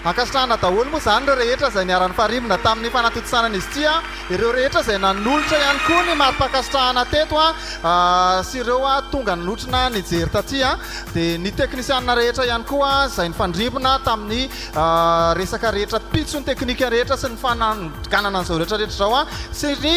Ankasitrahana daholo moa izany ireo rehetra izay niarany farimina tamin'ny fanatotosana izy ity ireo rehetra izay nanolotra ihany koa ny mari-pakasitrahana teto sy ireo tonga nanotrona nijery taty dia ny teknisianina rehetra ihany koa izay nifandrimbona tamin'ny resaka rehetra pitsony teknika rehetra sy ny fananganana an'izao rehetra rehetra zao sy ny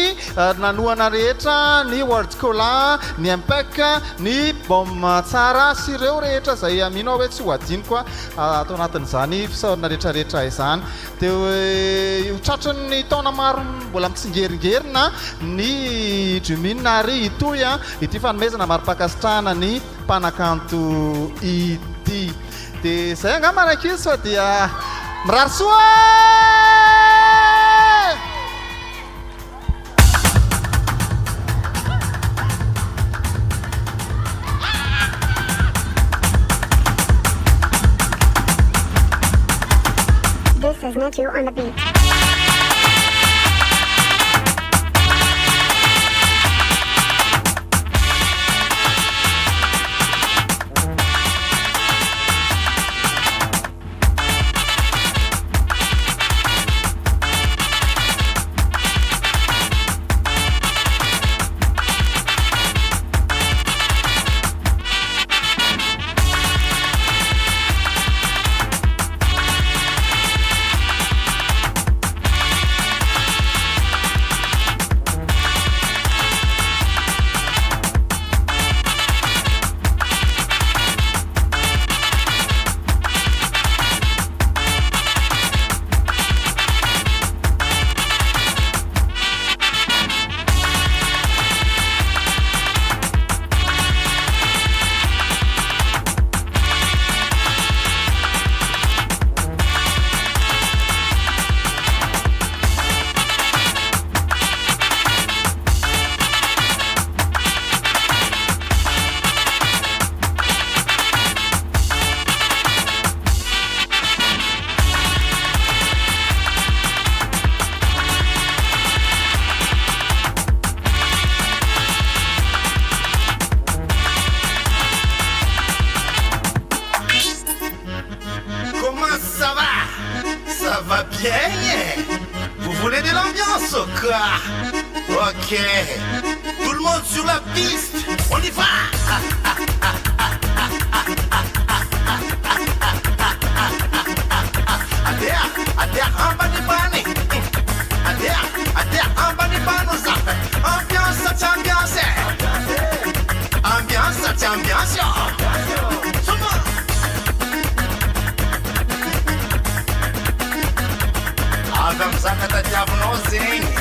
nanoana rehetra ny World Cola, ny Impec, ny Bom Tsara sy ireo rehetra izay mino hoe tsy ho adiniko atao anatin'izany fisaorana rehetrarehetra izany dia tratran'ny taona maro mbola mitsingeringerina ny Jumina ary itoy ity fanomezana mari-pakasitrahana ny mpanakanto ity dia izay angamba rakizy fa dia mirary soa. This is Nitu on the beat. Ça va bien? Vous voulez de l'ambiance ou quoi? Ok, tout le monde sur la piste, on y va. Adea, ambanibani. Adea, ambanibanoza. Ambiance, ambiance. Ambiance, ambiance. Adam Zakata Diabno Zing.